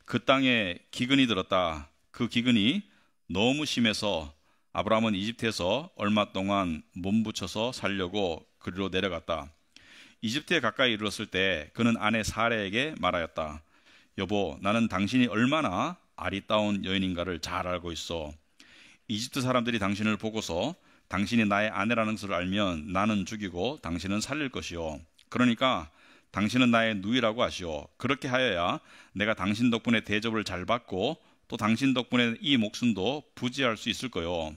그 땅에 기근이 들었다. 그 기근이 너무 심해서 아브라함은 이집트에서 얼마 동안 몸부쳐서 살려고 그리로 내려갔다. 이집트에 가까이 이르렀을 때 그는 아내 사레에게 말하였다. 여보, 나는 당신이 얼마나 아리따운 여인인가를 잘 알고 있어. 이집트 사람들이 당신을 보고서 당신이 나의 아내라는 것을 알면 나는 죽이고 당신은 살릴 것이요. 그러니까 당신은 나의 누이라고 하시오. 그렇게 하여야 내가 당신 덕분에 대접을 잘 받고 또 당신 덕분에 이 목숨도 부지할 수 있을 거요.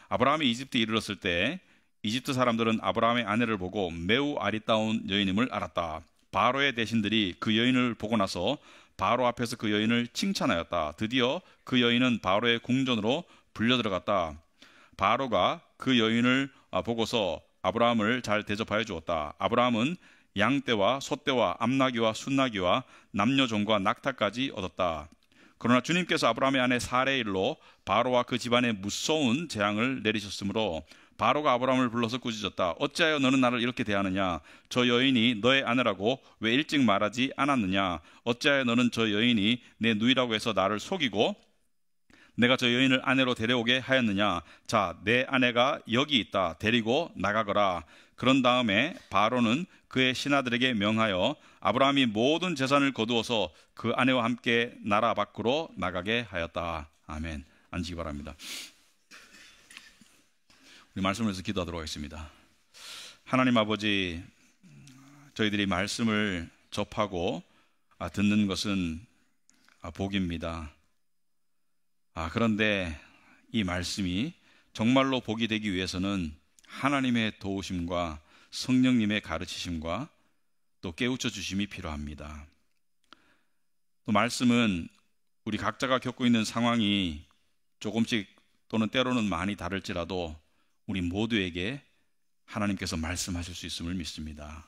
아브라함이 이집트에 이르렀을 때 이집트 사람들은 아브라함의 아내를 보고 매우 아리따운 여인임을 알았다. 바로의 대신들이 그 여인을 보고 나서 바로 앞에서 그 여인을 칭찬하였다. 드디어 그 여인은 바로의 궁전으로 불려 들어갔다. 바로가 그 여인을 보고서 아브라함을 잘 대접하여 주었다. 아브라함은 양떼와 소떼와 암나귀와 순나귀와 남녀종과 낙타까지 얻었다. 그러나 주님께서 아브라함의 아내 사레의 일로 바로와 그 집안에 무서운 재앙을 내리셨으므로 바로가 아브라함을 불러서 꾸짖었다. 어찌하여 너는 나를 이렇게 대하느냐? 저 여인이 너의 아내라고 왜 일찍 말하지 않았느냐? 어찌하여 너는 저 여인이 내 누이라고 해서 나를 속이고 내가 저 여인을 아내로 데려오게 하였느냐? 자, 내 아내가 여기 있다. 데리고 나가거라. 그런 다음에 바로는 그의 신하들에게 명하여 아브라함이 모든 재산을 거두어서 그 아내와 함께 나라 밖으로 나가게 하였다. 아멘. 앉으시기 바랍니다. 우리 말씀을 해서 기도하도록 하겠습니다. 하나님 아버지, 저희들이 말씀을 접하고 듣는 것은 복입니다. 그런데 이 말씀이 정말로 복이 되기 위해서는 하나님의 도우심과 성령님의 가르치심과 또 깨우쳐 주심이 필요합니다. 또 말씀은 우리 각자가 겪고 있는 상황이 조금씩 또는 때로는 많이 다를지라도 우리 모두에게 하나님께서 말씀하실 수 있음을 믿습니다.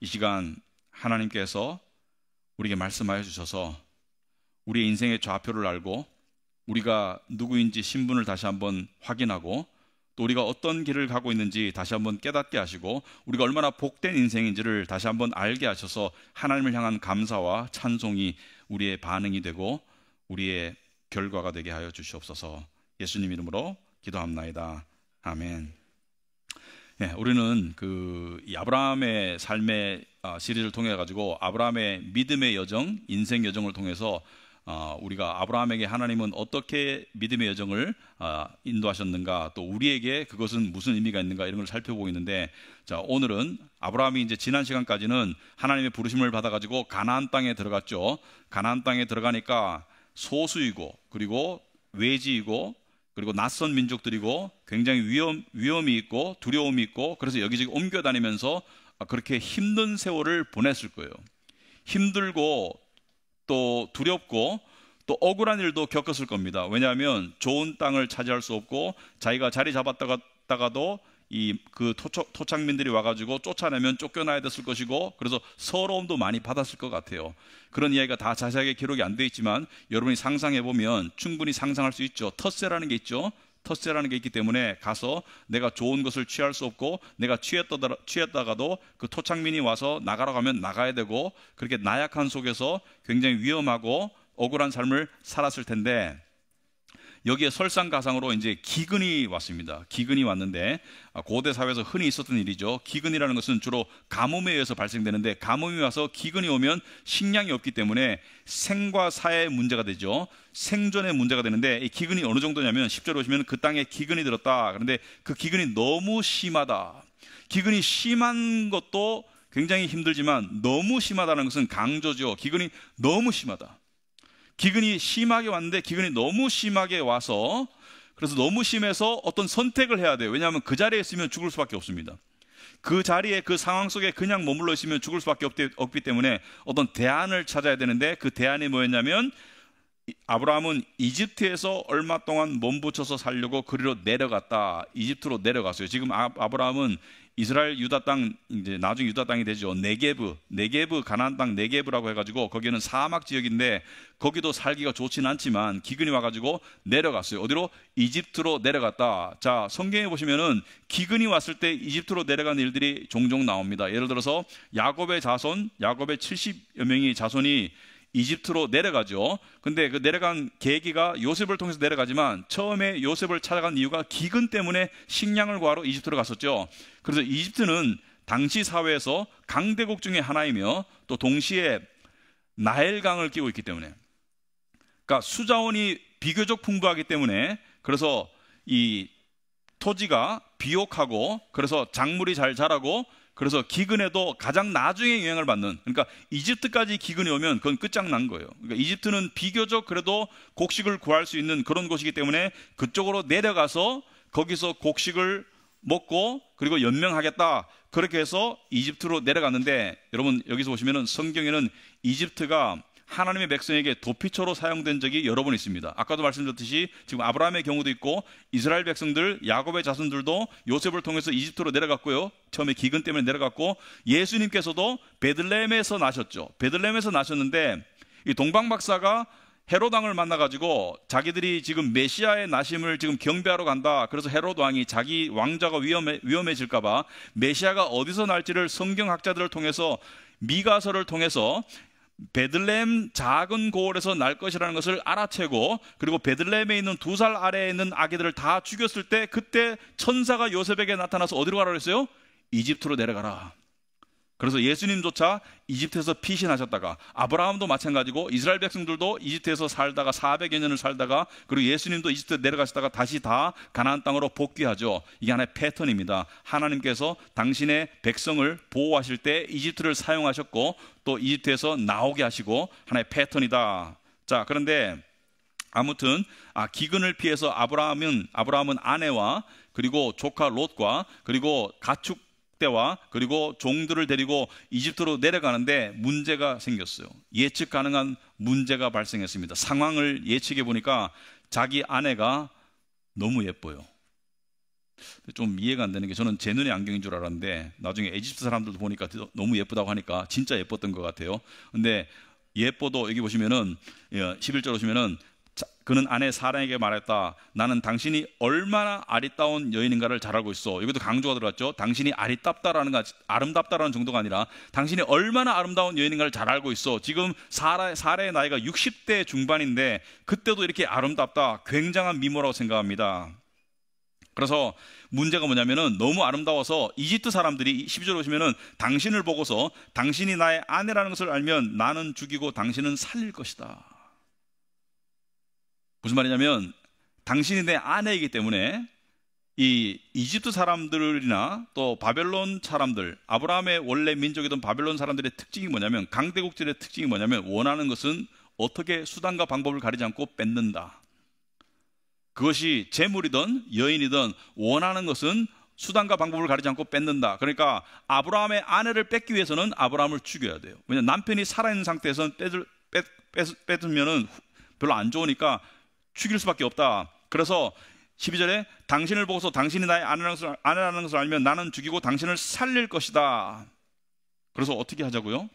이 시간 하나님께서 우리에게 말씀하여 주셔서 우리의 인생의 좌표를 알고 우리가 누구인지 신분을 다시 한번 확인하고 또 우리가 어떤 길을 가고 있는지 다시 한번 깨닫게 하시고 우리가 얼마나 복된 인생인지를 다시 한번 알게 하셔서 하나님을 향한 감사와 찬송이 우리의 반응이 되고 우리의 결과가 되게 하여 주시옵소서. 예수님 이름으로 기도합나이다. 아멘. 네, 우리는 이 아브라함의 삶의 시리즈를 통해 가지고 아브라함의 믿음의 여정, 인생 여정을 통해서 우리가 아브라함에게 하나님은 어떻게 믿음의 여정을 인도하셨는가, 또 우리에게 그것은 무슨 의미가 있는가 이런 걸 살펴보고 있는데, 자, 오늘은 아브라함이 이제 지난 시간까지는 하나님의 부르심을 받아가지고 가나안 땅에 들어갔죠. 가나안 땅에 들어가니까 소수이고 그리고 외지이고 그리고 낯선 민족들이고 굉장히 위험이 있고 두려움이 있고 그래서 여기저기 옮겨 다니면서 그렇게 힘든 세월을 보냈을 거예요. 힘들고 또 두렵고 또 억울한 일도 겪었을 겁니다. 왜냐하면 좋은 땅을 차지할 수 없고 자기가 자리 잡았다가도 그 토착민들이 와가지고 쫓아내면 쫓겨나야 됐을 것이고 그래서 서러움도 많이 받았을 것 같아요. 그런 이야기가 다 자세하게 기록이 안 돼 있지만 여러분이 상상해보면 충분히 상상할 수 있죠. 텃세라는 게 있죠. 텃세라는 게 있기 때문에 가서 내가 좋은 것을 취할 수 없고 내가 취했다가도 그 토착민이 와서 나가라고 하면 나가야 되고 그렇게 나약한 속에서 굉장히 위험하고 억울한 삶을 살았을 텐데 여기에 설상가상으로 이제 기근이 왔습니다. 기근이 왔는데 고대 사회에서 흔히 있었던 일이죠. 기근이라는 것은 주로 가뭄에 의해서 발생되는데 가뭄이 와서 기근이 오면 식량이 없기 때문에 생과 사의 문제가 되죠. 생존의 문제가 되는데 이 기근이 어느 정도냐면 10절 보시면 그 땅에 기근이 들었다. 그런데 그 기근이 너무 심하다. 기근이 심한 것도 굉장히 힘들지만 너무 심하다는 것은 강조죠. 기근이 너무 심하다. 기근이 심하게 왔는데 기근이 너무 심하게 와서 그래서 너무 심해서 어떤 선택을 해야 돼요. 왜냐하면 그 자리에 있으면 죽을 수밖에 없습니다. 그 자리에 그 상황 속에 그냥 머물러 있으면 죽을 수밖에 없기 때문에 어떤 대안을 찾아야 되는데 그 대안이 뭐였냐면 아브라함은 이집트에서 얼마 동안 몸부쳐서 살려고 그리로 내려갔다. 이집트로 내려갔어요. 지금 아브라함은 이스라엘 유다 땅, 이제 나중에 유다 땅이 되죠. 네게브 가나안 땅 네게브라고 해가지고 거기는 사막 지역인데 거기도 살기가 좋지는 않지만 기근이 와가지고 내려갔어요. 어디로? 이집트로 내려갔다. 자, 성경에 보시면은 기근이 왔을 때 이집트로 내려간 일들이 종종 나옵니다. 예를 들어서 야곱의 70여 명의 자손이 이집트로 내려가죠. 근데 그 내려간 계기가 요셉을 통해서 내려가지만 처음에 요셉을 찾아간 이유가 기근 때문에 식량을 구하러 이집트로 갔었죠. 그래서 이집트는 당시 사회에서 강대국 중에 하나이며 또 동시에 나일강을 끼고 있기 때문에, 그러니까 수자원이 비교적 풍부하기 때문에, 그래서 이 토지가 비옥하고 그래서 작물이 잘 자라고, 그래서 기근에도 가장 나중에 영향을 받는, 그러니까 이집트까지 기근이 오면 그건 끝장난 거예요. 그러니까 이집트는 비교적 그래도 곡식을 구할 수 있는 그런 곳이기 때문에 그쪽으로 내려가서 거기서 곡식을 먹고 그리고 연명하겠다, 그렇게 해서 이집트로 내려갔는데, 여러분 여기서 보시면은 성경에는 이집트가 하나님의 백성에게 도피처로 사용된 적이 여러 번 있습니다. 아까도 말씀드렸듯이 지금 아브라함의 경우도 있고 이스라엘 백성들, 야곱의 자손들도 요셉을 통해서 이집트로 내려갔고요. 처음에 기근 때문에 내려갔고, 예수님께서도 베들레헴에서 나셨죠. 베들레헴에서 나셨는데 이 동방박사가 헤롯 왕을 만나가지고 자기들이 지금 메시아의 나심을 지금 경배하러 간다. 그래서 헤롯 왕이 자기 왕자가 위험해질까봐 메시아가 어디서 날지를 성경학자들을 통해서 미가서를 통해서 베들레헴 작은 고을에서 날 것이라는 것을 알아채고, 그리고 베들레헴에 있는 2살 아래에 있는 아기들을 다 죽였을 때 그때 천사가 요셉에게 나타나서 어디로 가라고 했어요? 이집트로 내려가라. 그래서 예수님조차 이집트에서 피신하셨다가, 아브라함도 마찬가지고 이스라엘 백성들도 이집트에서 살다가 400여 년을 살다가, 그리고 예수님도 이집트에 내려가시다가 다시 다 가나안 땅으로 복귀하죠. 이게 하나의 패턴입니다. 하나님께서 당신의 백성을 보호하실 때 이집트를 사용하셨고 또 이집트에서 나오게 하시고, 하나의 패턴이다. 자, 그런데 아무튼 기근을 피해서 아브라함은 아내와 그리고 조카 롯과 그리고 가축 때와 그리고 종들을 데리고 이집트로 내려가는데 문제가 생겼어요. 예측 가능한 문제가 발생했습니다. 상황을 예측해 보니까 자기 아내가 너무 예뻐요. 좀 이해가 안 되는 게, 저는 제 눈에 안경인 줄 알았는데 나중에 이집트 사람들도 보니까 너무 예쁘다고 하니까 진짜 예뻤던 것 같아요. 근데 예뻐도 여기 보시면은 11절 보시면은 그는 아내 사라에게 말했다. 나는 당신이 얼마나 아리따운 여인인가를 잘 알고 있어. 여기도 강조가 들어갔죠. 당신이 아름답다라는 정도가 아니라 당신이 얼마나 아름다운 여인인가를 잘 알고 있어. 지금 사라의 나이가 60대 중반인데 그때도 이렇게 아름답다. 굉장한 미모라고 생각합니다. 그래서 문제가 뭐냐면은 너무 아름다워서 이집트 사람들이 12절 보시면은 당신을 보고서 당신이 나의 아내라는 것을 알면 나는 죽이고 당신은 살릴 것이다. 무슨 말이냐면 당신이 내 아내이기 때문에 이 이집트 사람들이나 또 바벨론 사람들, 아브라함의 원래 민족이던 바벨론 사람들의 특징이 뭐냐면, 강대국들의 특징이 뭐냐면 원하는 것은 어떻게 수단과 방법을 가리지 않고 뺏는다. 그것이 재물이든 여인이든 원하는 것은 수단과 방법을 가리지 않고 뺏는다. 그러니까 아브라함의 아내를 뺏기 위해서는 아브라함을 죽여야 돼요. 왜냐하면 남편이 살아있는 상태에서는 뺏으면 별로 안 좋으니까 죽일 수밖에 없다. 그래서 12절에 당신을 보고서 당신이 나의 아내라는 것을 알면 나는 죽이고 당신을 살릴 것이다. 그래서 어떻게 하자고요?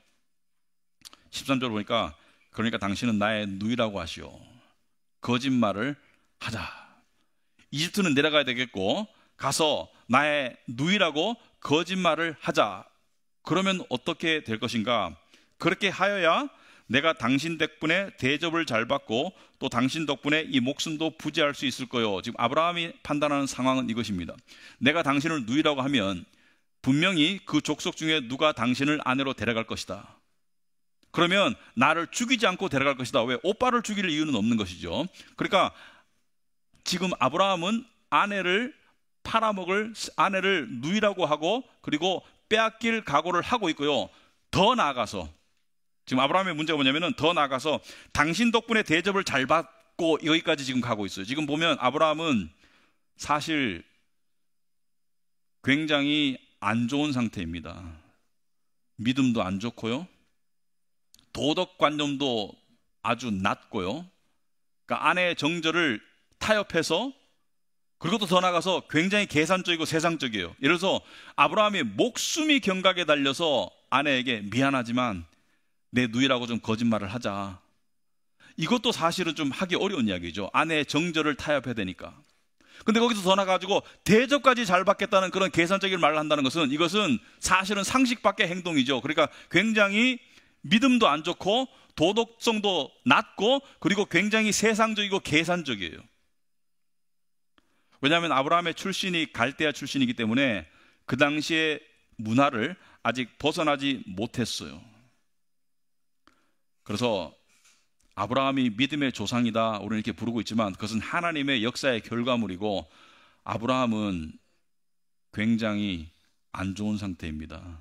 13절 보니까 그러니까 당신은 나의 누이라고 하시오. 거짓말을 하자. 이집트는 내려가야 되겠고 가서 나의 누이라고 거짓말을 하자. 그러면 어떻게 될 것인가? 그렇게 하여야 내가 당신 덕분에 대접을 잘 받고 또 당신 덕분에 이 목숨도 부지할 수 있을 거요. 지금 아브라함이 판단하는 상황은 이것입니다. 내가 당신을 누이라고 하면 분명히 그 족속 중에 누가 당신을 아내로 데려갈 것이다. 그러면 나를 죽이지 않고 데려갈 것이다. 왜? 오빠를 죽일 이유는 없는 것이죠. 그러니까 지금 아브라함은 아내를 팔아먹을 아내를 누이라고 하고 그리고 빼앗길 각오를 하고 있고요. 더 나아가서 지금 아브라함의 문제가 뭐냐면은 더 나아가서 당신 덕분에 대접을 잘 받고 여기까지 지금 가고 있어요. 지금 보면 아브라함은 사실 굉장히 안 좋은 상태입니다. 믿음도 안 좋고요. 도덕관념도 아주 낮고요. 그러니까 아내의 정절을 타협해서 그리고 또 더 나가서 굉장히 계산적이고 세상적이에요. 예를 들어서 아브라함이 목숨이 경각에 달려서 아내에게 미안하지만 내 누이라고 좀 거짓말을 하자. 이것도 사실은 좀 하기 어려운 이야기죠. 아내의 정절을 타협해야 되니까. 근데 거기서 더 나가가지고 대접까지 잘 받겠다는 그런 계산적인 말을 한다는 것은 이것은 사실은 상식 밖의 행동이죠. 그러니까 굉장히 믿음도 안 좋고 도덕성도 낮고 그리고 굉장히 세상적이고 계산적이에요. 왜냐하면 아브라함의 출신이 갈대아 출신이기 때문에 그 당시의 문화를 아직 벗어나지 못했어요. 그래서 아브라함이 믿음의 조상이다 우리는 이렇게 부르고 있지만 그것은 하나님의 역사의 결과물이고 아브라함은 굉장히 안 좋은 상태입니다.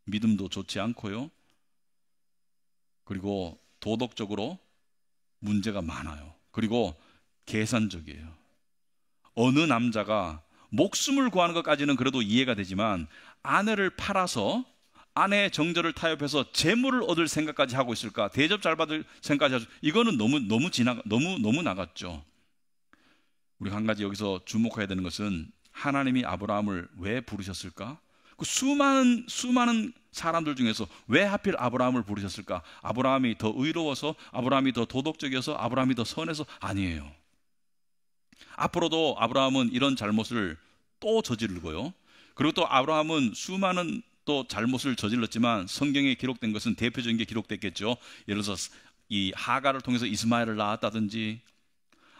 믿음도 좋지 않고요. 그리고 도덕적으로 문제가 많아요. 그리고 계산적이에요. 어느 남자가 목숨을 구하는 것까지는 그래도 이해가 되지만 아내를 팔아서 아내의 정절을 타협해서 재물을 얻을 생각까지 하고 있을까? 대접 잘 받을 생각까지 하죠. 이거는 너무 나갔죠. 우리가 한 가지 여기서 주목해야 되는 것은 하나님이 아브라함을 왜 부르셨을까? 그 수많은 사람들 중에서 왜 하필 아브라함을 부르셨을까? 아브라함이 더 의로워서, 아브라함이 더 도덕적이어서, 아브라함이 더 선해서? 아니에요. 앞으로도 아브라함은 이런 잘못을 또 저지르고요. 그리고 또 아브라함은 수많은 또 잘못을 저질렀지만 성경에 기록된 것은 대표적인 게 기록됐겠죠. 예를 들어서 이 하갈을 통해서 이스마엘을 낳았다든지.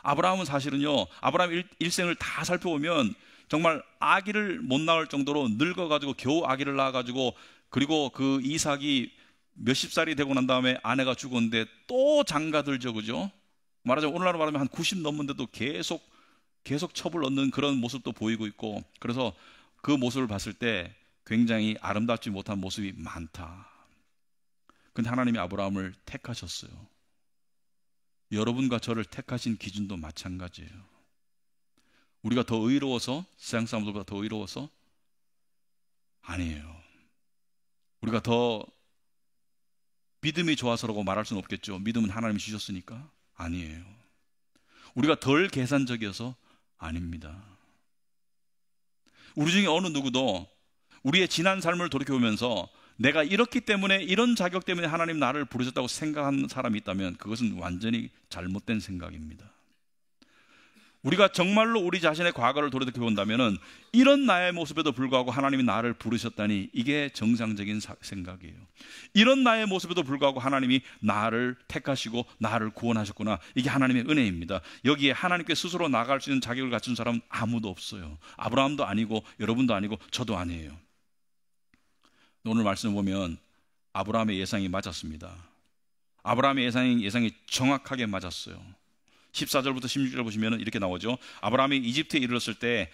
아브라함은 사실은요, 아브라함 일생을 다 살펴보면 정말 아기를 못 낳을 정도로 늙어가지고 겨우 아기를 낳아가지고, 그리고 그 이삭이 몇십 살이 되고 난 다음에 아내가 죽었는데 또 장가들죠, 그죠? 말하자면 오늘날로 말하면 한 90 넘는데도 계속 첩을 얻는 그런 모습도 보이고 있고, 그래서 그 모습을 봤을 때 굉장히 아름답지 못한 모습이 많다. 근데 하나님이 아브라함을 택하셨어요. 여러분과 저를 택하신 기준도 마찬가지예요. 우리가 더 의로워서, 세상 사람들보다 더 의로워서? 아니에요. 우리가 더 믿음이 좋아서라고 말할 수는 없겠죠. 믿음은 하나님이 주셨으니까. 아니에요. 우리가 덜 계산적이어서? 아닙니다. 우리 중에 어느 누구도 우리의 지난 삶을 돌이켜보면서 내가 이렇기 때문에, 이런 자격 때문에 하나님 나를 부르셨다고 생각하는 사람이 있다면 그것은 완전히 잘못된 생각입니다. 우리가 정말로 우리 자신의 과거를 돌이켜본다면 이런 나의 모습에도 불구하고 하나님이 나를 부르셨다니, 이게 정상적인 생각이에요. 이런 나의 모습에도 불구하고 하나님이 나를 택하시고 나를 구원하셨구나, 이게 하나님의 은혜입니다. 여기에 하나님께 스스로 나아갈 수 있는 자격을 갖춘 사람은 아무도 없어요. 아브라함도 아니고 여러분도 아니고 저도 아니에요. 오늘 말씀을 보면 아브라함의 예상이 맞았습니다. 아브라함의 예상이 정확하게 맞았어요. 14절부터 16절 보시면 이렇게 나오죠. 아브라함이 이집트에 이르렀을 때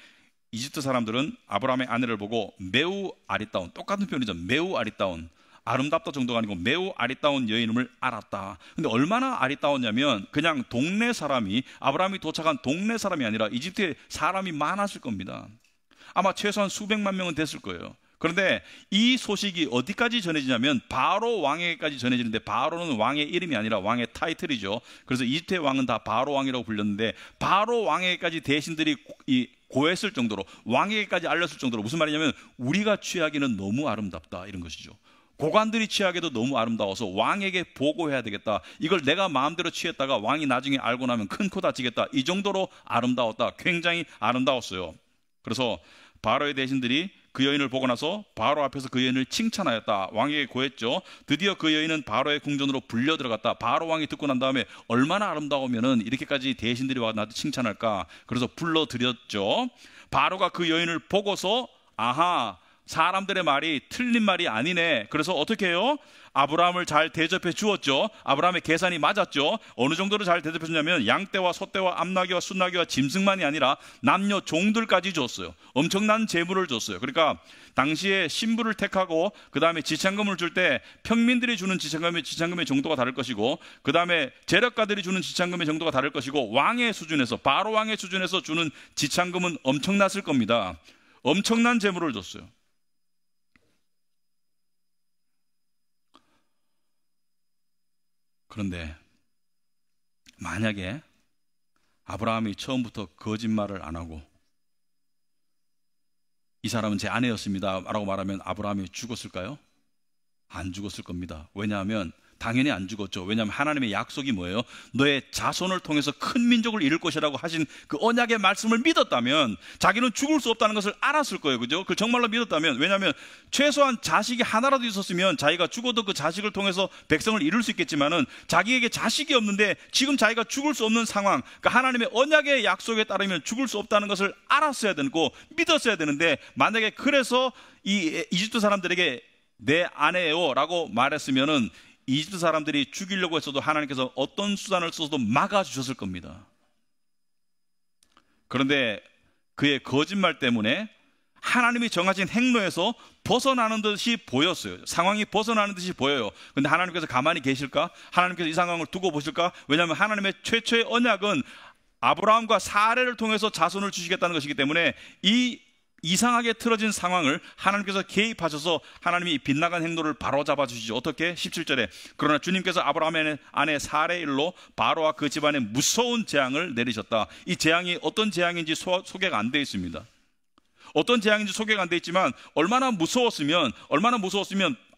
이집트 사람들은 아브라함의 아내를 보고 매우 아리따운, 똑같은 표현이죠. 매우 아리따운, 아름답다 정도가 아니고 매우 아리따운 여인임을 알았다. 근데 얼마나 아리따웠냐면 그냥 동네 사람이, 아브라함이 도착한 동네 사람이 아니라 이집트에 사람이 많았을 겁니다. 아마 최소한 수백만 명은 됐을 거예요. 그런데 이 소식이 어디까지 전해지냐면 바로 왕에게까지 전해지는데, 바로는 왕의 이름이 아니라 왕의 타이틀이죠. 그래서 이집트의 왕은 다 바로 왕이라고 불렸는데, 바로 왕에게까지 대신들이 고했을 정도로, 왕에게까지 알렸을 정도로, 무슨 말이냐면 우리가 취하기는 너무 아름답다, 이런 것이죠. 고관들이 취하기도 너무 아름다워서 왕에게 보고해야 되겠다. 이걸 내가 마음대로 취했다가 왕이 나중에 알고 나면 큰 코 다치겠다. 이 정도로 아름다웠다. 굉장히 아름다웠어요. 그래서 바로의 대신들이 그 여인을 보고 나서 바로 앞에서 그 여인을 칭찬하였다. 왕에게 고했죠. 드디어 그 여인은 바로의 궁전으로 불려 들어갔다. 바로 왕이 듣고 난 다음에 얼마나 아름다우면은 이렇게까지 대신들이 와서 나한테 칭찬할까. 그래서 불러들였죠. 바로가 그 여인을 보고서 아하, 사람들의 말이 틀린 말이 아니네. 그래서 어떻게 해요? 아브라함을 잘 대접해 주었죠. 아브라함의 계산이 맞았죠. 어느 정도로 잘 대접해 주냐면 양떼와 소떼와 암나귀와 순나귀와 짐승만이 아니라 남녀 종들까지 줬어요. 엄청난 재물을 줬어요. 그러니까 당시에 신부를 택하고 그 다음에 지참금을 줄 때 평민들이 주는 지참금의 정도가 다를 것이고, 그 다음에 재력가들이 주는 지참금의 정도가 다를 것이고, 왕의 수준에서, 바로 왕의 수준에서 주는 지참금은 엄청났을 겁니다. 엄청난 재물을 줬어요. 그런데 만약에 아브라함이 처음부터 거짓말을 안 하고 이 사람은 제 아내였습니다 라고 말하면 아브라함이 죽었을까요? 안 죽었을 겁니다. 왜냐하면 당연히 안 죽었죠. 왜냐하면 하나님의 약속이 뭐예요? 너의 자손을 통해서 큰 민족을 이룰 것이라고 하신 그 언약의 말씀을 믿었다면 자기는 죽을 수 없다는 것을 알았을 거예요. 그죠? 그걸 정말로 믿었다면, 왜냐하면 최소한 자식이 하나라도 있었으면 자기가 죽어도 그 자식을 통해서 백성을 이룰 수 있겠지만은 자기에게 자식이 없는데 지금 자기가 죽을 수 없는 상황, 그러니까 하나님의 언약의 약속에 따르면 죽을 수 없다는 것을 알았어야 되고 믿었어야 되는데, 만약에 그래서 이 이집트 사람들에게 내 아내요 라고 말했으면은 이집트 사람들이 죽이려고 했어도 하나님께서 어떤 수단을 써서도 막아주셨을 겁니다. 그런데 그의 거짓말 때문에 하나님이 정하신 행로에서 벗어나는 듯이 보였어요. 상황이 벗어나는 듯이 보여요. 근데 하나님께서 가만히 계실까? 하나님께서 이 상황을 두고 보실까? 왜냐하면 하나님의 최초의 언약은 아브라함과 사레를 통해서 자손을 주시겠다는 것이기 때문에 이 이상하게 틀어진 상황을 하나님께서 개입하셔서 하나님이 빗나간 행동을 바로잡아 주시죠. 어떻게? 17절에 그러나 주님께서 아브라함의 아내 사레의 일로 바로와 그 집안에 무서운 재앙을 내리셨다. 이 재앙이 어떤 재앙인지 소개가 안 되어 있습니다. 어떤 재앙인지 소개가 안 되어 있지만 얼마나 무서웠으면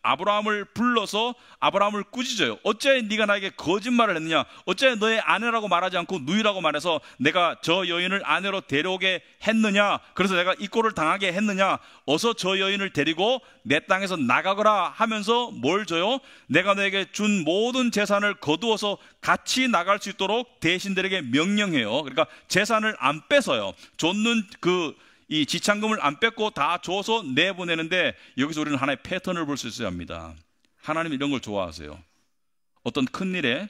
아브라함을 불러서 아브라함을 꾸짖어요. 어째 네가 나에게 거짓말을 했느냐? 어째 너의 아내라고 말하지 않고 누이라고 말해서 내가 저 여인을 아내로 데려오게 했느냐? 그래서 내가 이 꼴을 당하게 했느냐? 어서 저 여인을 데리고 내 땅에서 나가거라 하면서 뭘 줘요? 내가 너에게 준 모든 재산을 거두어서 같이 나갈 수 있도록 대신들에게 명령해요. 그러니까 재산을 안 뺏어요. 줬는 이 지참금을 안 뺏고 다 줘서 내보내는데, 여기서 우리는 하나의 패턴을 볼 수 있어야 합니다. 하나님 이런 걸 좋아하세요. 어떤 큰일에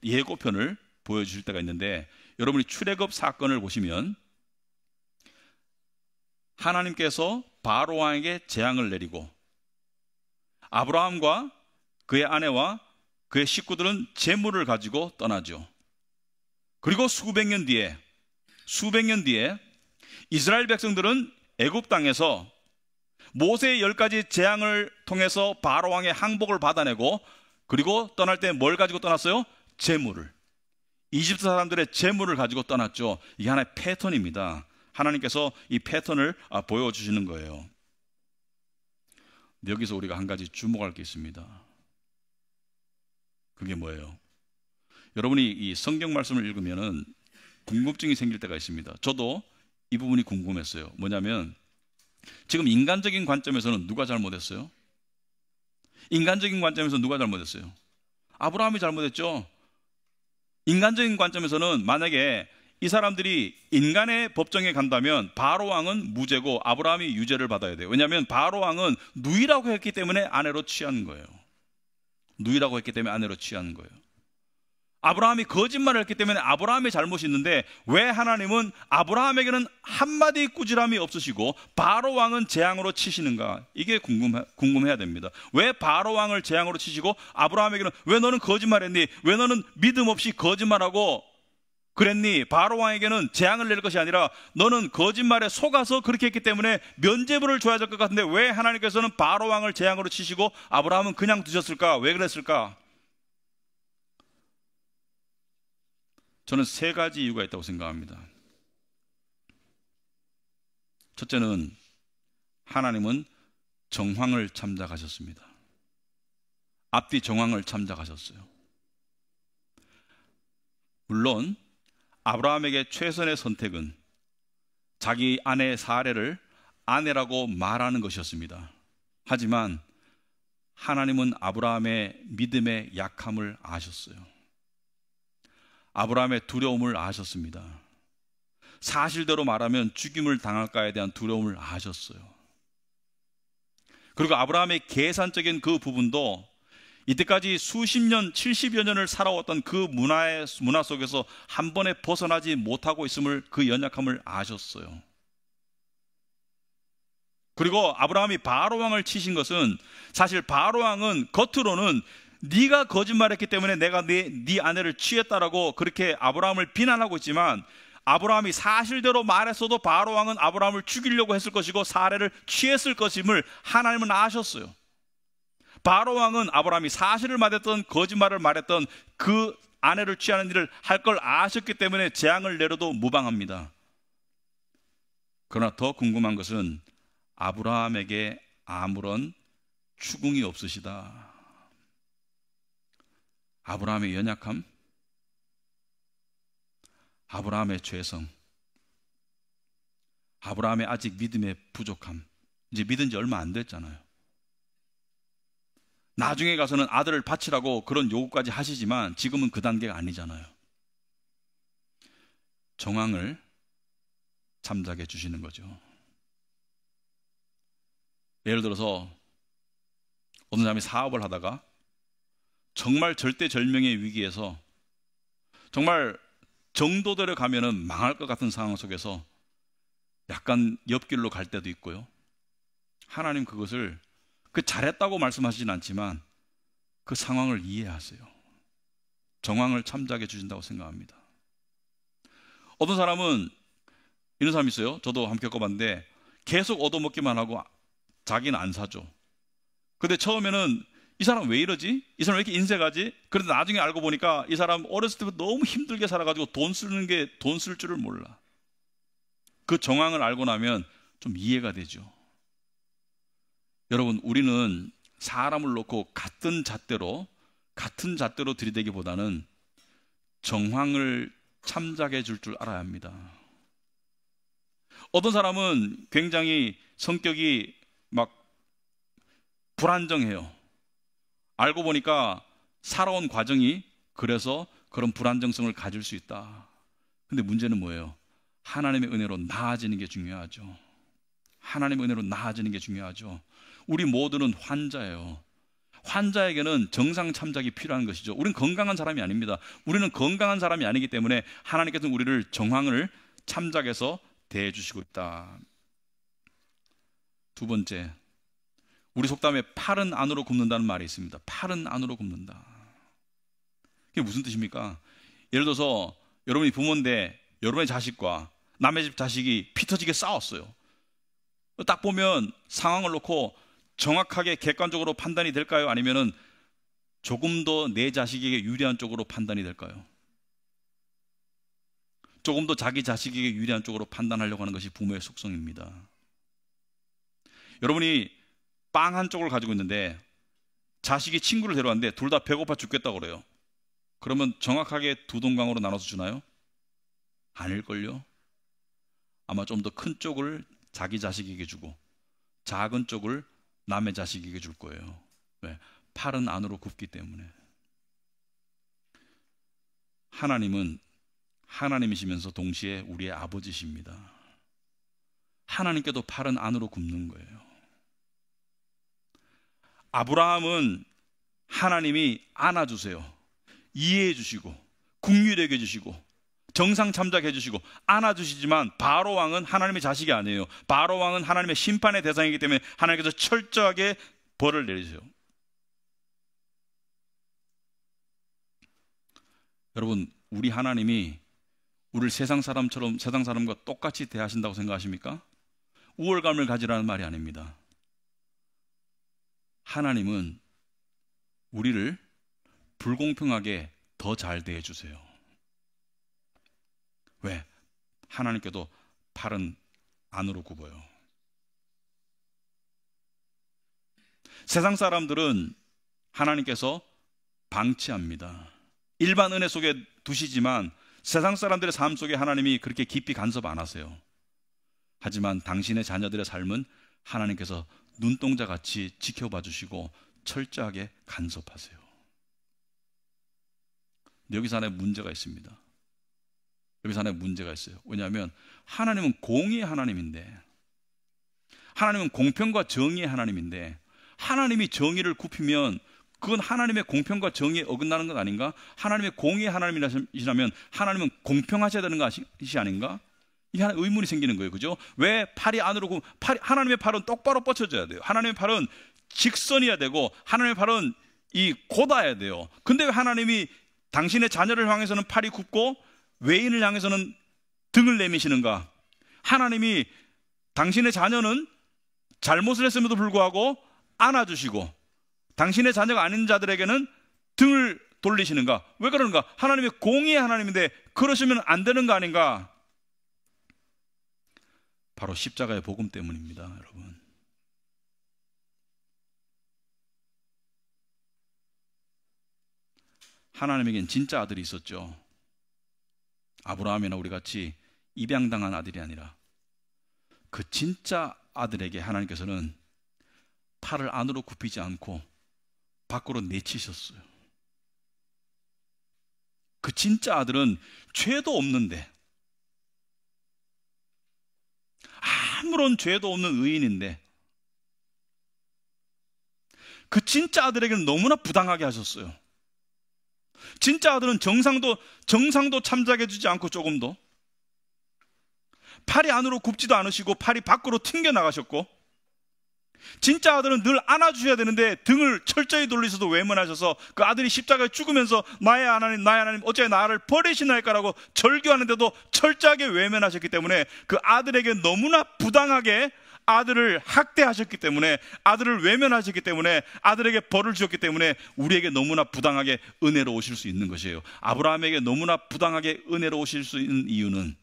예고편을 보여주실 때가 있는데, 여러분이 출애굽 사건을 보시면 하나님께서 바로 왕에게 재앙을 내리고 아브라함과 그의 아내와 그의 식구들은 재물을 가지고 떠나죠. 그리고 수백 년 뒤에 이스라엘 백성들은 애굽 땅에서 모세의 10가지 재앙을 통해서 바로 왕의 항복을 받아내고, 그리고 떠날 때 뭘 가지고 떠났어요? 재물을. 이집트 사람들의 재물을 가지고 떠났죠. 이게 하나의 패턴입니다. 하나님께서 이 패턴을 보여주시는 거예요. 근데 여기서 우리가 한 가지 주목할 게 있습니다. 그게 뭐예요? 여러분이 이 성경 말씀을 읽으면은 궁금증이 생길 때가 있습니다. 저도 이 부분이 궁금했어요. 뭐냐면 지금 인간적인 관점에서는 누가 잘못했어요? 인간적인 관점에서 누가 잘못했어요? 아브라함이 잘못했죠. 인간적인 관점에서는 만약에 이 사람들이 인간의 법정에 간다면 바로 왕은 무죄고 아브라함이 유죄를 받아야 돼요. 왜냐하면 바로 왕은 누이라고 했기 때문에 아내로 취한 거예요. 누이라고 했기 때문에 아내로 취한 거예요. 아브라함이 거짓말을 했기 때문에 아브라함의 잘못이 있는데, 왜 하나님은 아브라함에게는 한마디 꾸지람이 없으시고 바로 왕은 재앙으로 치시는가? 이게 궁금해야 됩니다. 왜 바로 왕을 재앙으로 치시고 아브라함에게는 왜 너는 거짓말했니? 왜 너는 믿음 없이 거짓말하고 그랬니? 바로 왕에게는 재앙을 낼 것이 아니라 너는 거짓말에 속아서 그렇게 했기 때문에 면죄부를 줘야 될 것 같은데 왜 하나님께서는 바로 왕을 재앙으로 치시고 아브라함은 그냥 두셨을까? 왜 그랬을까? 저는 3가지 이유가 있다고 생각합니다. 첫째는 하나님은 정황을 참작하셨습니다. 앞뒤 정황을 참작하셨어요. 물론 아브라함에게 최선의 선택은 자기 아내 사레를 아내라고 말하는 것이었습니다. 하지만 하나님은 아브라함의 믿음의 약함을 아셨어요. 아브라함의 두려움을 아셨습니다. 사실대로 말하면 죽임을 당할까에 대한 두려움을 아셨어요. 그리고 아브라함의 계산적인 그 부분도 이때까지 수십 년, 70여 년을 살아왔던 그 문화 속에서 한 번에 벗어나지 못하고 있음을, 그 연약함을 아셨어요. 그리고 아브라함이 바로 왕을 치신 것은, 사실 바로 왕은 겉으로는 네가 거짓말했기 때문에 내가 네 아내를 취했다라고 그렇게 아브라함을 비난하고 있지만, 아브라함이 사실대로 말했어도 바로 왕은 아브라함을 죽이려고 했을 것이고 사레를 취했을 것임을 하나님은 아셨어요. 바로 왕은 아브라함이 사실을 말했던 거짓말을 말했던 그 아내를 취하는 일을 할 걸 아셨기 때문에 재앙을 내려도 무방합니다. 그러나 더 궁금한 것은 아브라함에게 아무런 추궁이 없으시다. 아브라함의 연약함, 아브라함의 죄성, 아브라함의 아직 믿음의 부족함. 이제 믿은 지 얼마 안 됐잖아요. 나중에 가서는 아들을 바치라고 그런 요구까지 하시지만 지금은 그 단계가 아니잖아요. 정황을 참작해 주시는 거죠. 예를 들어서 어느 사람이 사업을 하다가 정말 절대절명의 위기에서 정말 정도대로 가면은 망할 것 같은 상황 속에서 약간 옆길로 갈 때도 있고요. 하나님 그것을 잘했다고 말씀하시진 않지만 그 상황을 이해하세요. 정황을 참작해 주신다고 생각합니다. 어떤 사람은 이런 사람이 있어요. 저도 함께 겪어봤는데 계속 얻어먹기만 하고 자기는 안 사죠. 근데 처음에는 이 사람 왜 이러지? 이 사람 왜 이렇게 인색하지? 그런데 나중에 알고 보니까 이 사람 어렸을 때부터 너무 힘들게 살아가지고 돈 쓸 줄을 몰라. 그 정황을 알고 나면 좀 이해가 되죠. 여러분, 우리는 사람을 놓고 같은 잣대로 들이대기보다는 정황을 참작해 줄 알아야 합니다. 어떤 사람은 굉장히 성격이 막 불안정해요. 알고 보니까 살아온 과정이 그래서 그런 불안정성을 가질 수 있다. 근데 문제는 뭐예요? 하나님의 은혜로 나아지는 게 중요하죠. 하나님의 은혜로 나아지는 게 중요하죠. 우리 모두는 환자예요. 환자에게는 정상 참작이 필요한 것이죠. 우리는 건강한 사람이 아닙니다. 우리는 건강한 사람이 아니기 때문에 하나님께서는 우리를 정황을 참작해서 대해 주시고 있다. 두 번째, 우리 속담에 팔은 안으로 굽는다는 말이 있습니다. 팔은 안으로 굽는다. 그게 무슨 뜻입니까? 예를 들어서 여러분이 부모인데 여러분의 자식과 남의 집 자식이 피 터지게 싸웠어요. 딱 보면 상황을 놓고 정확하게 객관적으로 판단이 될까요? 아니면은 조금 더 내 자식에게 유리한 쪽으로 판단이 될까요? 조금 더 자기 자식에게 유리한 쪽으로 판단하려고 하는 것이 부모의 속성입니다. 여러분이 빵 한 쪽을 가지고 있는데 자식이 친구를 데려왔는데 둘 다 배고파 죽겠다고 그래요. 그러면 정확하게 두 동강으로 나눠서 주나요? 아닐걸요? 아마 좀 더 큰 쪽을 자기 자식에게 주고 작은 쪽을 남의 자식에게 줄 거예요. 왜? 팔은 안으로 굽기 때문에. 하나님은 하나님이시면서 동시에 우리의 아버지십니다. 하나님께도 팔은 안으로 굽는 거예요. 아브라함은 하나님이 안아주세요. 이해해 주시고 긍휼히 여겨 주시고 정상 참작해 주시고 안아주시지만 바로 왕은 하나님의 자식이 아니에요. 바로 왕은 하나님의 심판의 대상이기 때문에 하나님께서 철저하게 벌을 내리세요. 여러분, 우리 하나님이 우리를 세상 사람과 똑같이 대하신다고 생각하십니까? 우월감을 가지라는 말이 아닙니다. 하나님은 우리를 불공평하게 더 잘 대해 주세요. 왜? 하나님께도 팔은 안으로 굽어요. 세상 사람들은 하나님께서 방치합니다. 일반 은혜 속에 두시지만 세상 사람들의 삶 속에 하나님이 그렇게 깊이 간섭 안 하세요. 하지만 당신의 자녀들의 삶은 하나님께서 눈동자같이 지켜봐 주시고 철저하게 간섭하세요. 여기서 하나의 문제가 있습니다. 여기서 하나의 문제가 있어요. 왜냐하면 하나님은 공의의 하나님인데, 하나님은 공평과 정의의 하나님인데, 하나님이 정의를 굽히면 그건 하나님의 공평과 정의에 어긋나는 것 아닌가? 하나님의 공의의 하나님이시라면 하나님은 공평하셔야 되는 것이 아닌가? 이게 하나 의문이 생기는 거예요. 그죠? 왜 팔이 안으로 굽, 하나님의 팔은 똑바로 뻗쳐져야 돼요. 하나님의 팔은 직선이어야 되고 하나님의 팔은 곧아야 돼요. 근데 왜 하나님이 당신의 자녀를 향해서는 팔이 굽고 외인을 향해서는 등을 내미시는가? 하나님이 당신의 자녀는 잘못을 했음에도 불구하고 안아주시고 당신의 자녀가 아닌 자들에게는 등을 돌리시는가? 왜 그러는가? 하나님의 공의의 하나님인데 그러시면 안 되는 거 아닌가? 바로 십자가의 복음 때문입니다, 여러분. 하나님에겐 진짜 아들이 있었죠. 아브라함이나 우리 같이 입양당한 아들이 아니라 그 진짜 아들에게 하나님께서는 팔을 안으로 굽히지 않고 밖으로 내치셨어요. 그 진짜 아들은 죄도 없는데, 아무런 죄도 없는 의인인데, 그 진짜 아들에게는 너무나 부당하게 하셨어요. 진짜 아들은 정상도 참작해 주지 않고 조금도, 팔이 안으로 굽지도 않으시고 팔이 밖으로 튕겨 나가셨고, 진짜 아들은 늘 안아주셔야 되는데 등을 철저히 돌리셔도 외면하셔서 그 아들이 십자가에 죽으면서 나의 하나님 어째 나를 버리시나이까라고 절규하는데도 철저하게 외면하셨기 때문에 그 아들에게 너무나 부당하게 아들을 학대하셨기 때문에, 아들을 외면하셨기 때문에, 아들에게 벌을 주셨기 때문에 우리에게 너무나 부당하게 은혜로 오실 수 있는 것이에요. 아브라함에게 너무나 부당하게 은혜로 오실 수 있는 이유는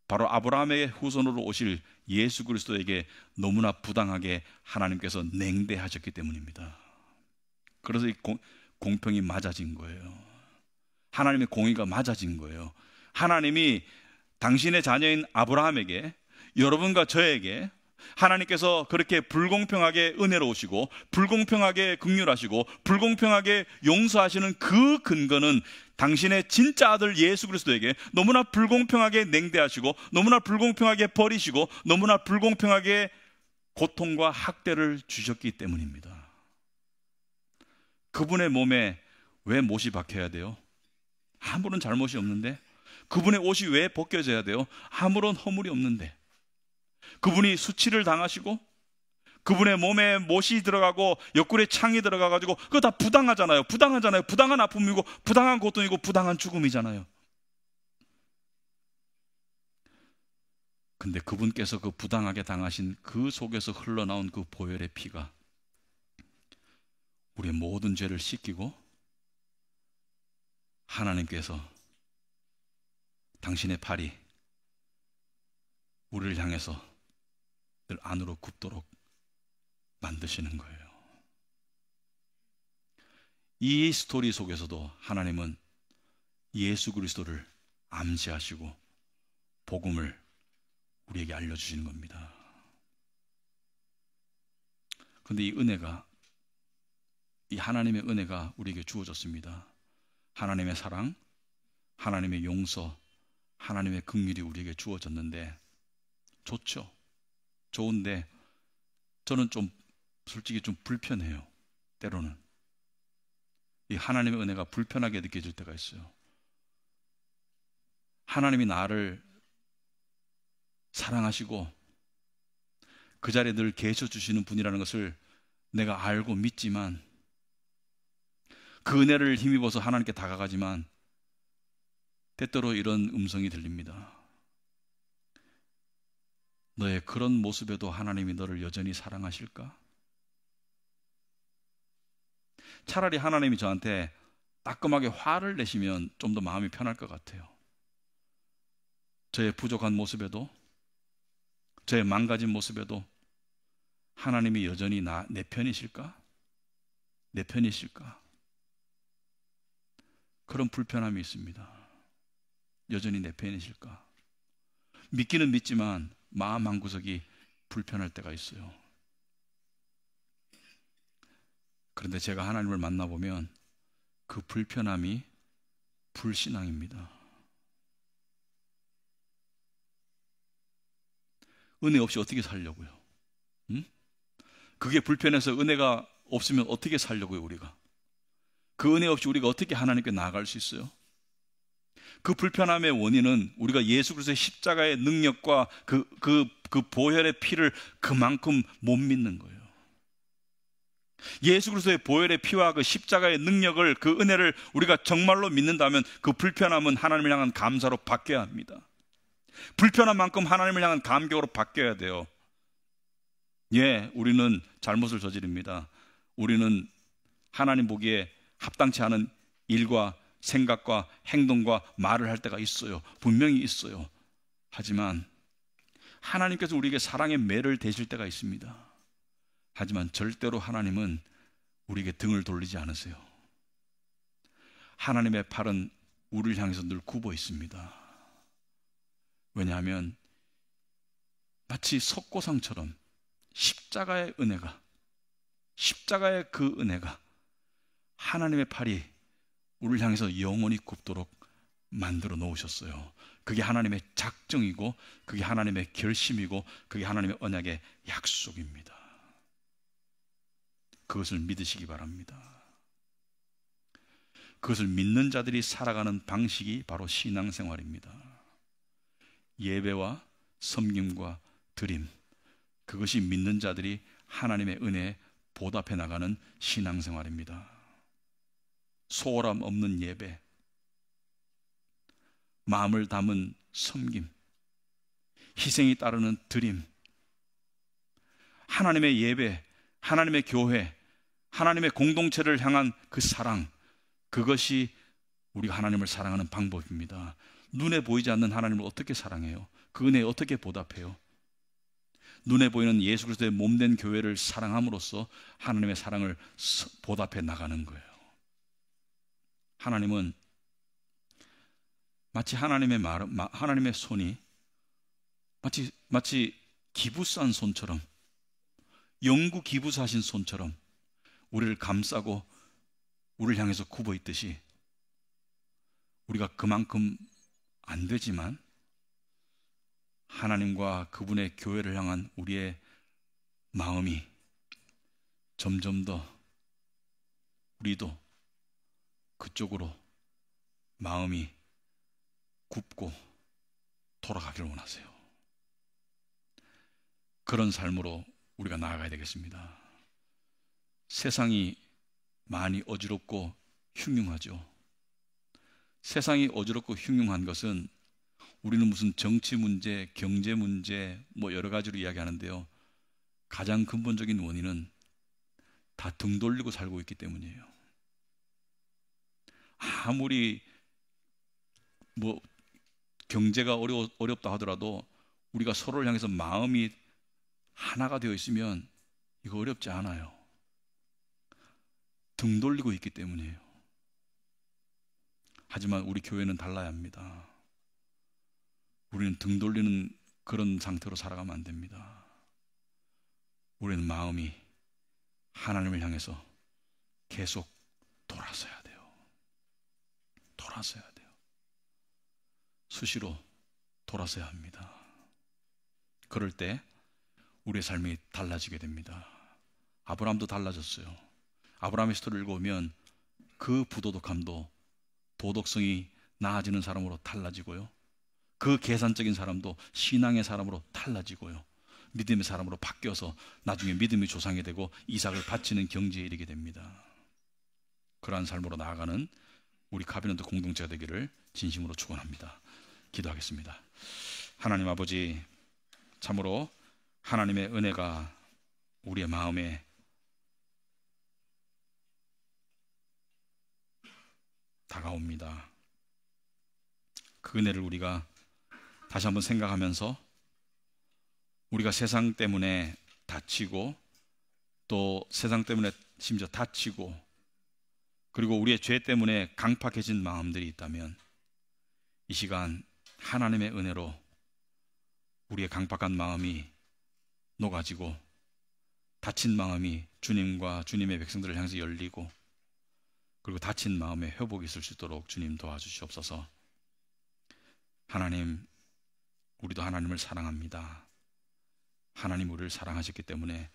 바로 아브라함의 후손으로 오실 예수 그리스도에게 너무나 부당하게 하나님께서 냉대하셨기 때문입니다. 그래서 이 공평이 맞아진 거예요. 하나님의 공의가 맞아진 거예요. 하나님이 당신의 자녀인 아브라함에게, 여러분과 저에게 하나님께서 그렇게 불공평하게 은혜로우시고 불공평하게 긍휼하시고 불공평하게 용서하시는 그 근거는 당신의 진짜 아들 예수 그리스도에게 너무나 불공평하게 냉대하시고 너무나 불공평하게 버리시고 너무나 불공평하게 고통과 학대를 주셨기 때문입니다. 그분의 몸에 왜 못이 박혀야 돼요? 아무런 잘못이 없는데. 그분의 옷이 왜 벗겨져야 돼요? 아무런 허물이 없는데. 그분이 수치를 당하시고 그분의 몸에 못이 들어가고 옆구리에 창이 들어가가지고 그거 다 부당하잖아요. 부당한 아픔이고 부당한 고통이고 부당한 죽음이잖아요. 근데 그분께서 그 부당하게 당하신 그 속에서 흘러나온 그 보혈의 피가 우리의 모든 죄를 씻기고 하나님께서 당신의 팔이 우리를 향해서 늘 안으로 굽도록 만드시는 거예요. 이 스토리 속에서도 하나님은 예수 그리스도를 암시하시고 복음을 우리에게 알려주시는 겁니다. 그런데 이 하나님의 은혜가 우리에게 주어졌습니다. 하나님의 사랑, 하나님의 용서, 하나님의 긍휼이 우리에게 주어졌는데 좋죠. 좋은데 저는 솔직히 좀 불편해요. 때로는 이 하나님의 은혜가 불편하게 느껴질 때가 있어요. 하나님이 나를 사랑하시고 그 자리에 늘 계셔 주시는 분이라는 것을 내가 알고 믿지만, 그 은혜를 힘입어서 하나님께 다가가지만 때때로 이런 음성이 들립니다. 너의 그런 모습에도 하나님이 너를 여전히 사랑하실까? 차라리 하나님이 저한테 따끔하게 화를 내시면 좀 더 마음이 편할 것 같아요. 저의 부족한 모습에도, 저의 망가진 모습에도 하나님이 여전히 내 편이실까? 내 편이실까? 그런 불편함이 있습니다. 여전히 내 편이실까? 믿기는 믿지만 마음 한구석이 불편할 때가 있어요. 그런데 제가 하나님을 만나보면 그 불편함이 불신앙입니다. 은혜 없이 어떻게 살려고요? 응? 그게 불편해서 은혜가 없으면 어떻게 살려고요, 우리가? 그 은혜 없이 우리가 어떻게 하나님께 나아갈 수 있어요? 그 불편함의 원인은 우리가 예수 그리스도의 십자가의 능력과 그 보혈의 피를 그만큼 못 믿는 거예요. 예수 그리스도의 보혈의 피와 그 십자가의 능력을, 그 은혜를 우리가 정말로 믿는다면 그 불편함은 하나님을 향한 감사로 바뀌어야 합니다. 불편한 만큼 하나님을 향한 감격으로 바뀌어야 돼요. 예, 우리는 잘못을 저지릅니다. 우리는 하나님 보기에 합당치 않은 일과 생각과 행동과 말을 할 때가 있어요. 분명히 있어요. 하지만 하나님께서 우리에게 사랑의 매를 대실 때가 있습니다. 하지만 절대로 하나님은 우리에게 등을 돌리지 않으세요. 하나님의 팔은 우리를 향해서 늘 굽어 있습니다. 왜냐하면 마치 석고상처럼 십자가의 은혜가, 십자가의 그 은혜가 하나님의 팔이 우리를 향해서 영원히 굽도록 만들어 놓으셨어요. 그게 하나님의 작정이고, 그게 하나님의 결심이고, 그게 하나님의 언약의 약속입니다. 그것을 믿으시기 바랍니다. 그것을 믿는 자들이 살아가는 방식이 바로 신앙생활입니다. 예배와 섬김과 드림, 그것이 믿는 자들이 하나님의 은혜에 보답해 나가는 신앙생활입니다. 소홀함 없는 예배, 마음을 담은 섬김, 희생이 따르는 드림, 하나님의 예배, 하나님의 교회, 하나님의 공동체를 향한 그 사랑, 그것이 우리가 하나님을 사랑하는 방법입니다. 눈에 보이지 않는 하나님을 어떻게 사랑해요? 그 은혜에 어떻게 보답해요? 눈에 보이는 예수 그리스도의 몸된 교회를 사랑함으로써 하나님의 사랑을 보답해 나가는 거예요. 하나님은 마치 하나님의 손이 마치 기부싼 손처럼, 영구 기부사신 손처럼 우리를 감싸고 우리를 향해서 굽어 있듯이, 우리가 그만큼 안 되지만 하나님과 그분의 교회를 향한 우리의 마음이 점점 더 우리도 그쪽으로 마음이 굽고 돌아가기를 원하세요. 그런 삶으로 우리가 나아가야 되겠습니다. 세상이 많이 어지럽고 흉흉하죠. 세상이 어지럽고 흉흉한 것은 우리는 무슨 정치 문제, 경제 문제 여러 가지로 이야기하는데요. 가장 근본적인 원인은 다 등 돌리고 살고 있기 때문이에요. 아무리 경제가 어렵다 하더라도 우리가 서로를 향해서 마음이 하나가 되어 있으면 이거 어렵지 않아요. 등 돌리고 있기 때문이에요. 하지만 우리 교회는 달라야 합니다. 우리는 등 돌리는 그런 상태로 살아가면 안 됩니다. 우리는 마음이 하나님을 향해서 계속 돌아서야 돼요. 돌아서야 돼요. 수시로 돌아서야 합니다. 그럴 때 우리의 삶이 달라지게 됩니다. 아브라함도 달라졌어요. 아브라함의 스토리를 읽어보면 그 부도덕함도 도덕성이 나아지는 사람으로 달라지고요. 그 계산적인 사람도 신앙의 사람으로 달라지고요. 믿음의 사람으로 바뀌어서 나중에 믿음의 조상이 되고 이삭을 바치는 경지에 이르게 됩니다. 그러한 삶으로 나아가는 우리 카비넌트 공동체가 되기를 진심으로 축원합니다. 기도하겠습니다. 하나님 아버지, 참으로 하나님의 은혜가 우리의 마음에 다가옵니다. 그 은혜를 우리가 다시 한번 생각하면서 우리가 세상 때문에 다치고 또 세상 때문에 심지어 다치고 그리고 우리의 죄 때문에 강팍해진 마음들이 있다면 이 시간 하나님의 은혜로 우리의 강팍한 마음이 녹아지고 다친 마음이 주님과 주님의 백성들을 향해서 열리고 그리고 다친 마음에 회복이 있을 수 있도록 주님 도와주시옵소서. 하나님, 우리도 하나님을 사랑합니다. 하나님 우리를 사랑하셨기 때문에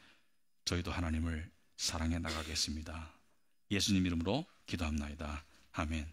저희도 하나님을 사랑해 나가겠습니다. 예수님 이름으로 기도합나이다. 아멘.